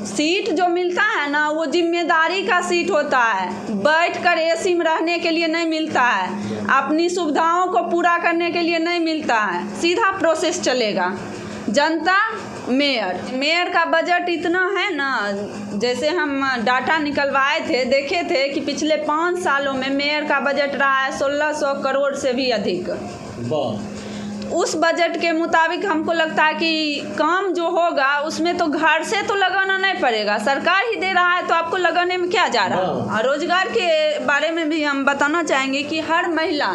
Seat जो मिलता है ना वो जिम्मेदारी का सीट होता है, बैठकर एसी में रहने के लिए नहीं मिलता है, अपनी सुविधाओं को पूरा करने के लिए नहीं मिलता है। सीधा प्रोसेस चलेगा। जनता मेयर का बजट इतना है ना, जैसे हम डाटा निकलवाए थे, देखे थे कि पिछले 5 सालों में मेयर का बजट रहा है 1600 करोड़ से भी अधिक। उस बजट के मुताबिक हमको लगता है कि काम जो होगा उसमें तो घर से तो लगाना नहीं पड़ेगा, सरकार ही दे रहा है तो आपको लगाने में क्या जा रहा है। और रोजगार के बारे में भी हम बताना चाहेंगे कि हर महिला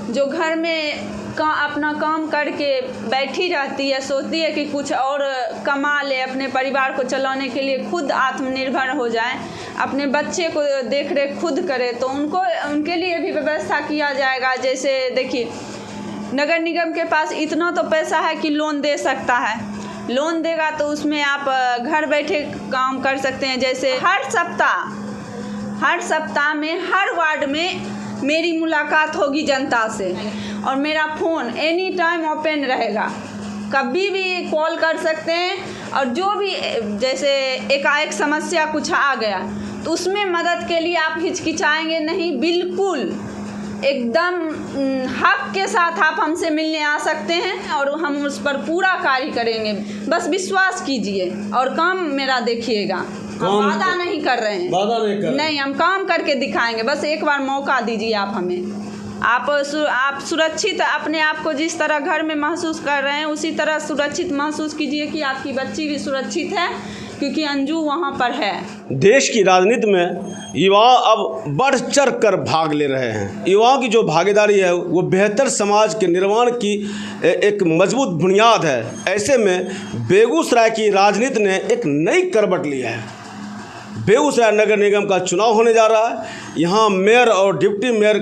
जो घर में अपना काम करके बैठी रहती है, सोचती है कि कुछ और कमा ले, अपने परिवार को चलाने के लिए खुद आत्मनिर्भर हो जाए, अपने बच्चे को देख रेख खुद करे, तो उनके लिए भी व्यवस्था किया जाएगा। जैसे देखिए नगर निगम के पास इतना तो पैसा है कि लोन दे सकता है, लोन देगा तो उसमें आप घर बैठे काम कर सकते हैं। जैसे हर सप्ताह में हर वार्ड में मेरी मुलाकात होगी जनता से और मेरा फ़ोन एनी टाइम ओपन रहेगा, कभी भी कॉल कर सकते हैं। और जो भी जैसे एकाएक समस्या कुछ आ गया तो उसमें मदद के लिए आप हिचकिचाएंगे नहीं, बिल्कुल एकदम हक के साथ आप हमसे मिलने आ सकते हैं और हम उस पर पूरा कार्य करेंगे। बस विश्वास कीजिए और काम मेरा देखिएगा। हम वादा नहीं कर रहे हैं, वादा नहीं कर रहे हैं। नहीं, हम काम करके दिखाएंगे। बस एक बार मौका दीजिए आप हमें। आप सुरक्षित अपने आप को जिस तरह घर में महसूस कर रहे हैं उसी तरह सुरक्षित महसूस कीजिए कि आपकी बच्ची भी सुरक्षित है, क्योंकि अंजू वहाँ पर है। देश की राजनीति में युवा अब बढ़ चढ़ कर भाग ले रहे हैं। युवाओं की जो भागीदारी है वो बेहतर समाज के निर्माण की एक मजबूत बुनियाद है। ऐसे में बेगूसराय की राजनीति ने एक नई करवट ली है। बेगूसराय नगर निगम का चुनाव होने जा रहा है। यहाँ मेयर और डिप्टी मेयर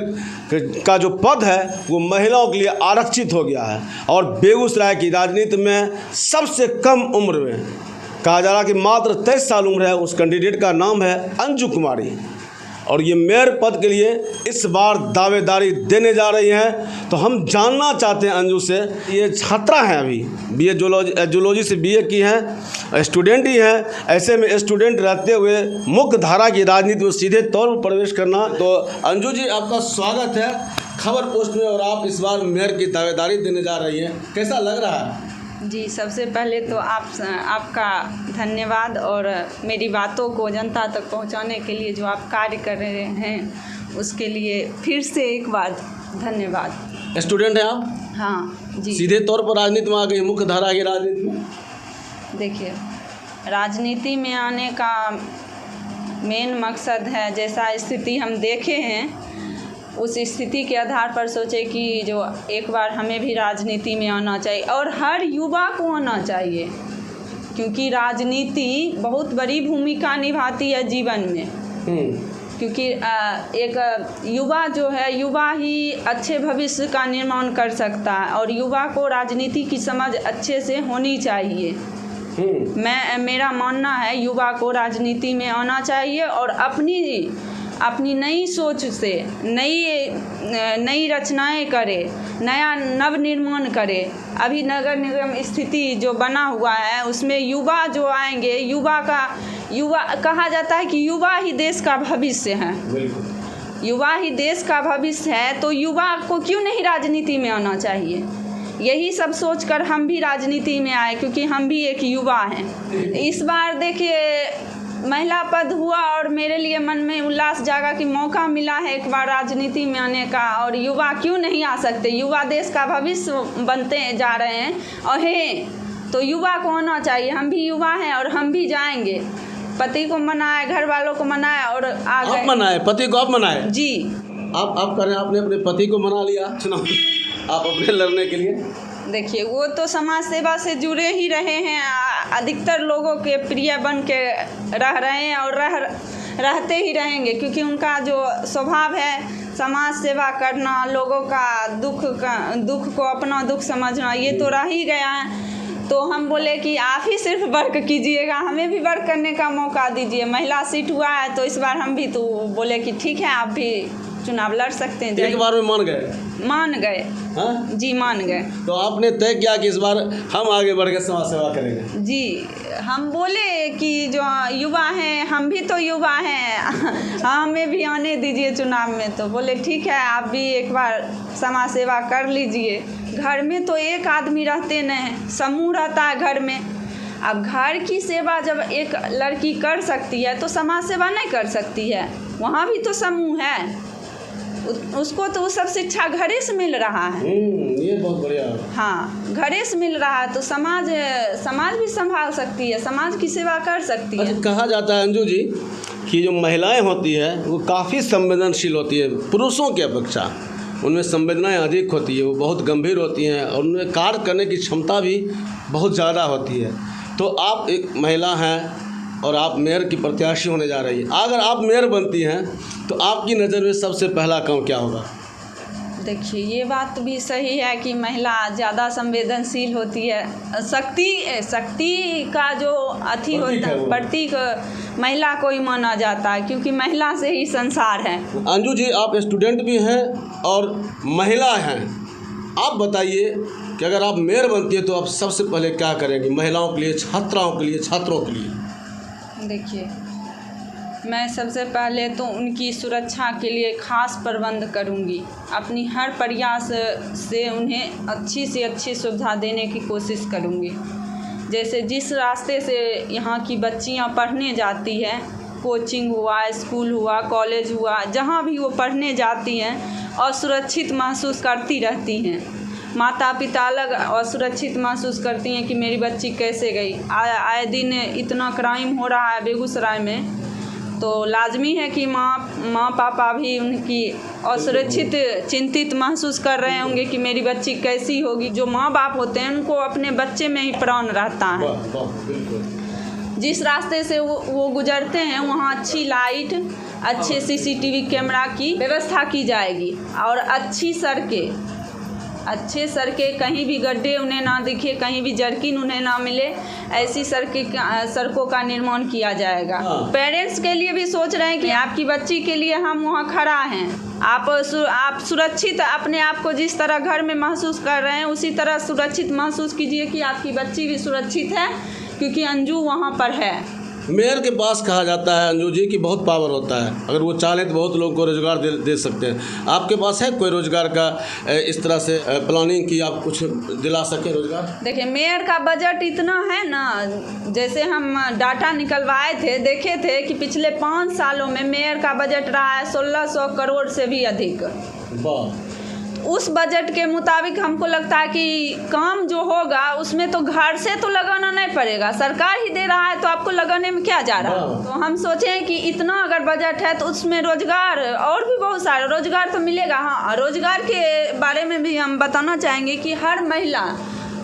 का जो पद है वो महिलाओं के लिए आरक्षित हो गया है और बेगूसराय की राजनीति में सबसे कम उम्र में कहा जा रहा है कि मात्र 23 साल उम्र है उस कैंडिडेट का नाम है अंजू कुमारी और ये मेयर पद के लिए इस बार दावेदारी देने जा रही हैं। तो हम जानना चाहते हैं अंजू से, ये छात्रा हैं, अभी बीए जूलॉजी से बीए की हैं, स्टूडेंट ही हैं। ऐसे में स्टूडेंट रहते हुए मुख्य धारा की राजनीति में सीधे तौर पर प्रवेश करना। तो अंजू जी आपका स्वागत है खबर पोस्ट में और आप इस बार मेयर की दावेदारी देने जा रही हैं, कैसा लग रहा है? जी, सबसे पहले तो आपका धन्यवाद और मेरी बातों को जनता तक पहुंचाने के लिए जो आप कार्य कर रहे हैं उसके लिए फिर से एक बार धन्यवाद। स्टूडेंट हैं आप? हाँ जी। सीधे तौर पर राजनीति में आ गई, मुख्य धारा की राजनीति में? देखिए, राजनीति में आने का मेन मकसद है, जैसा स्थिति हम देखे हैं उस स्थिति के आधार पर सोचे कि जो एक बार हमें भी राजनीति में आना चाहिए और हर युवा को आना चाहिए, क्योंकि राजनीति बहुत बड़ी भूमिका निभाती है जीवन में। क्योंकि एक युवा जो है, युवा ही अच्छे भविष्य का निर्माण कर सकता है और युवा को राजनीति की समझ अच्छे से होनी चाहिए। मेरा मानना है युवा को राजनीति में आना चाहिए और अपनी नई सोच से नई रचनाएं करे, नया नव निर्माण करे। अभी नगर निगम स्थिति जो बना हुआ है उसमें युवा जो आएंगे, युवा कहा जाता है कि युवा ही देश का भविष्य है। युवा ही देश का भविष्य है, तो युवा को क्यों नहीं राजनीति में आना चाहिए। यही सब सोचकर हम भी राजनीति में आए, क्योंकि हम भी एक युवा हैं। इस बार देखिए महिला पद हुआ और मेरे लिए मन में उल्लास जागा कि मौका मिला है एक बार राजनीति में आने का, और युवा क्यों नहीं आ सकते। युवा देश का भविष्य बनते जा रहे हैं और तो युवा को आना चाहिए। हम भी युवा हैं और हम भी जाएंगे। पति को मनाए, घर वालों को मनाए और आ गए। आप मनाए, पति को आप मनाए? जी। आप करें, आपने अपने पति को मना लिया चुनाव आप अपने लड़ने के लिए? देखिए, वो तो समाज सेवा से जुड़े ही रहे हैं, अधिकतर लोगों के प्रिय बन के रह रहे हैं और रहते ही रहेंगे, क्योंकि उनका जो स्वभाव है समाज सेवा करना, लोगों का दुख को अपना दुख समझना, ये तो रह ही गया है। तो हम बोले कि आप ही सिर्फ वर्क कीजिएगा, हमें भी वर्क करने का मौका दीजिए। महिला सीट हुआ है तो इस बार हम भी तो बोले कि ठीक है, आप भी चुनाव लड़ सकते हैं। एक बार में मान गए? मान गए। हाँ? जी, मान गए। तो आपने तय किया कि इस बार हम आगे बढ़ के समाज सेवा करेंगे? जी, हम बोले कि जो युवा हैं, हम भी तो युवा हैं, हमें भी आने दीजिए चुनाव में। तो बोले ठीक है, आप भी एक बार समाज सेवा कर लीजिए। घर में तो एक आदमी रहते नहीं, समूह रहता है घर में। अब घर की सेवा जब एक लड़की कर सकती है तो समाज सेवा नहीं कर सकती है? वहाँ भी तो समूह है, उसको तो सब शिक्षा घरे से मिल रहा है। ये बहुत बढ़िया है। हाँ, घरे से मिल रहा है तो समाज भी संभाल सकती है, समाज की सेवा कर सकती है। अच्छा, कहा जाता है अंजू जी कि जो महिलाएं होती है वो काफ़ी संवेदनशील होती है पुरुषों की अपेक्षा, उनमें संवेदनाएं अधिक होती है, वो बहुत गंभीर होती हैं और उनमें कार्य करने की क्षमता भी बहुत ज़्यादा होती है। तो आप एक महिला हैं और आप मेयर की प्रत्याशी होने जा रही है। अगर आप मेयर बनती हैं तो आपकी नज़र में सबसे पहला काम क्या होगा? देखिए, ये बात भी सही है कि महिला ज़्यादा संवेदनशील होती है। शक्ति का जो अथी होता है, प्रतीक महिला को ही माना जाता है, क्योंकि महिला से ही संसार है। अंजू जी, आप स्टूडेंट भी हैं और महिला हैं, आप बताइए कि अगर आप मेयर बनती है तो आप सबसे पहले क्या करेंगी महिलाओं के लिए, छात्राओं के लिए, छात्रों के लिए? देखिए, मैं सबसे पहले तो उनकी सुरक्षा के लिए खास प्रबंध करूंगी। अपनी हर प्रयास से उन्हें अच्छी से अच्छी सुविधा देने की कोशिश करूंगी। जैसे जिस रास्ते से यहाँ की बच्चियाँ पढ़ने जाती हैं, कोचिंग हुआ, स्कूल हुआ, कॉलेज हुआ, जहाँ भी वो पढ़ने जाती हैं, असुरक्षित महसूस करती रहती हैं। माता पिता अलग असुरक्षित महसूस करती हैं कि मेरी बच्ची कैसे गई। आए दिन इतना क्राइम हो रहा है बेगूसराय में, तो लाजमी है कि माँ पापा भी उनकी असुरक्षित चिंतित महसूस कर रहे होंगे कि मेरी बच्ची कैसी होगी। जो माँ बाप होते हैं उनको अपने बच्चे में ही प्राण रहता है। जिस रास्ते से वो गुजरते हैं वहाँ अच्छी लाइट, अच्छे CCTV कैमरा की व्यवस्था की जाएगी और अच्छे सड़कें, कहीं भी गड्ढे उन्हें ना दिखे, कहीं भी जर्किन उन्हें ना मिले, ऐसी सड़कों का निर्माण किया जाएगा। पेरेंट्स के लिए भी सोच रहे हैं कि आपकी बच्ची के लिए हम वहाँ खड़ा हैं। आप सुरक्षित अपने आप को जिस तरह घर में महसूस कर रहे हैं उसी तरह सुरक्षित महसूस कीजिए कि आपकी बच्ची भी सुरक्षित है, क्योंकि अंजू वहाँ पर है। मेयर के पास कहा जाता है अंजू जी कि बहुत पावर होता है, अगर वो चाहें तो बहुत लोगों को रोज़गार दे सकते हैं। आपके पास है कोई रोज़गार का इस तरह से प्लानिंग की आप कुछ दिला सकें रोज़गार? देखिए, मेयर का बजट इतना है ना, जैसे हम डाटा निकलवाए थे, देखे थे कि पिछले 5 सालों में मेयर का बजट रहा है 1600 करोड़ से भी अधिक। वाह। उस बजट के मुताबिक हमको लगता है कि काम जो होगा उसमें तो घर से तो लगाना नहीं पड़ेगा, सरकार ही दे रहा है, तो आपको लगाने में क्या जा रहा है। तो हम सोचें कि इतना अगर बजट है तो उसमें रोजगार और भी बहुत सारे रोजगार तो मिलेगा। हाँ, रोजगार के बारे में भी हम बताना चाहेंगे कि हर महिला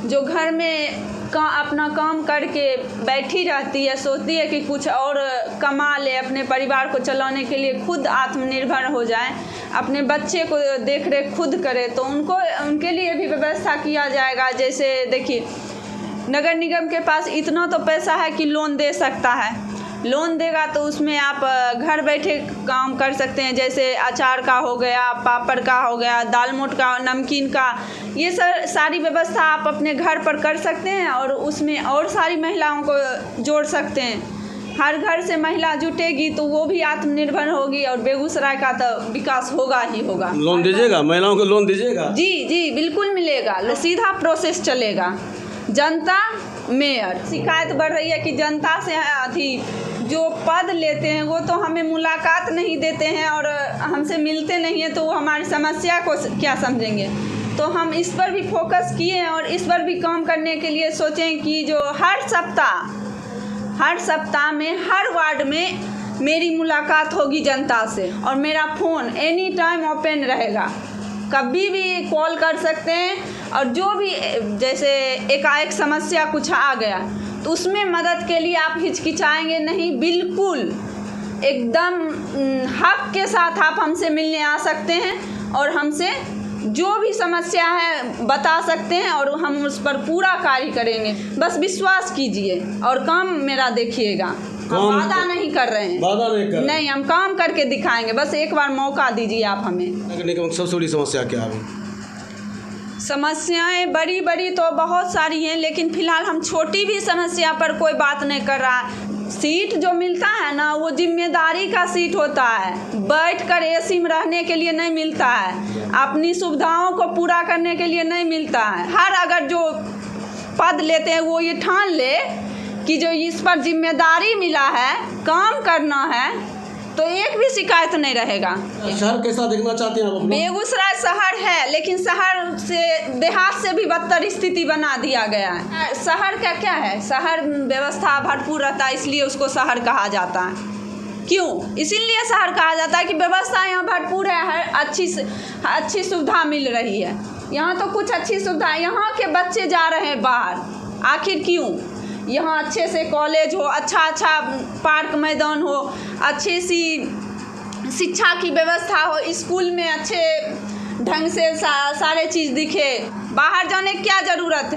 जो घर में अपना काम करके बैठी रहती है, सोचती है कि कुछ और कमा ले, अपने परिवार को चलाने के लिए खुद आत्मनिर्भर हो जाए, अपने बच्चे को देख रेख खुद करे, तो उनके लिए भी व्यवस्था किया जाएगा। जैसे देखिए, नगर निगम के पास इतना तो पैसा है कि लोन दे सकता है, लोन देगा तो उसमें आप घर बैठे काम कर सकते हैं। जैसे अचार का हो गया, पापड़ का हो गया, दाल मोट का, नमकीन का, ये सारी व्यवस्था आप अपने घर पर कर सकते हैं और उसमें और सारी महिलाओं को जोड़ सकते हैं। हर घर से महिला जुटेगी तो वो भी आत्मनिर्भर होगी और बेगूसराय का तो विकास होगा ही होगा। लोन दीजिएगा, महिलाओं को लोन दीजिएगा? जी बिल्कुल मिलेगा, सीधा प्रोसेस चलेगा। जनता मेयर शिकायत बढ़ रही है कि जनता से जो पद लेते हैं वो तो हमें मुलाकात नहीं देते हैं और हमसे मिलते नहीं हैं, तो वो हमारी समस्या को क्या समझेंगे। तो हम इस पर भी फोकस किए हैं और इस पर भी काम करने के लिए सोचें कि जो हर सप्ताह में हर वार्ड में मेरी मुलाकात होगी जनता से और मेरा फ़ोन एनी टाइम ओपन रहेगा, कभी भी कॉल कर सकते हैं। और जो भी जैसे एकाएक समस्या कुछ आ गया तो उसमें मदद के लिए आप हिचकिचाएंगे नहीं, बिल्कुल एकदम हक के साथ आप हमसे मिलने आ सकते हैं और हमसे जो भी समस्या है बता सकते हैं और हम उस पर पूरा कार्य करेंगे। बस विश्वास कीजिए और काम मेरा देखिएगा। हम वादा नहीं कर रहे हैं, वादा नहीं, हम काम करके दिखाएंगे। बस एक बार मौका दीजिए आप हमें। सबसे बड़ी समस्या क्या है? समस्याएं बड़ी तो बहुत सारी हैं, लेकिन फिलहाल हम छोटी भी समस्या पर कोई बात नहीं कर रहा। सीट जो मिलता है ना वो जिम्मेदारी का सीट होता है, बैठ कर एसी में रहने के लिए नहीं मिलता है, अपनी सुविधाओं को पूरा करने के लिए नहीं मिलता है। हर अगर जो पद लेते हैं वो ये ठान ले कि जो इस पर जिम्मेदारी मिला है, काम करना है, तो एक भी शिकायत नहीं रहेगा। शहर कैसा देखना चाहते हैं आप अपना? बेगूसराय शहर है, लेकिन शहर से देहात से भी बदतर स्थिति बना दिया गया है। शहर का क्या है, शहर व्यवस्था भरपूर रहता है, इसलिए उसको शहर कहा जाता है। क्यों? इसीलिए शहर कहा जाता है कि व्यवस्था यहाँ भरपूर है, हर अच्छी सुविधा मिल रही है। यहाँ तो कुछ अच्छी सुविधा है, यहाँ के बच्चे जा रहे हैं बाहर, आखिर क्यों? यहाँ अच्छे से कॉलेज हो, अच्छा पार्क मैदान हो, अच्छी सी शिक्षा की व्यवस्था हो, स्कूल में अच्छे ढंग से सारे चीज़ दिखे, बाहर जाने की क्या ज़रूरत है।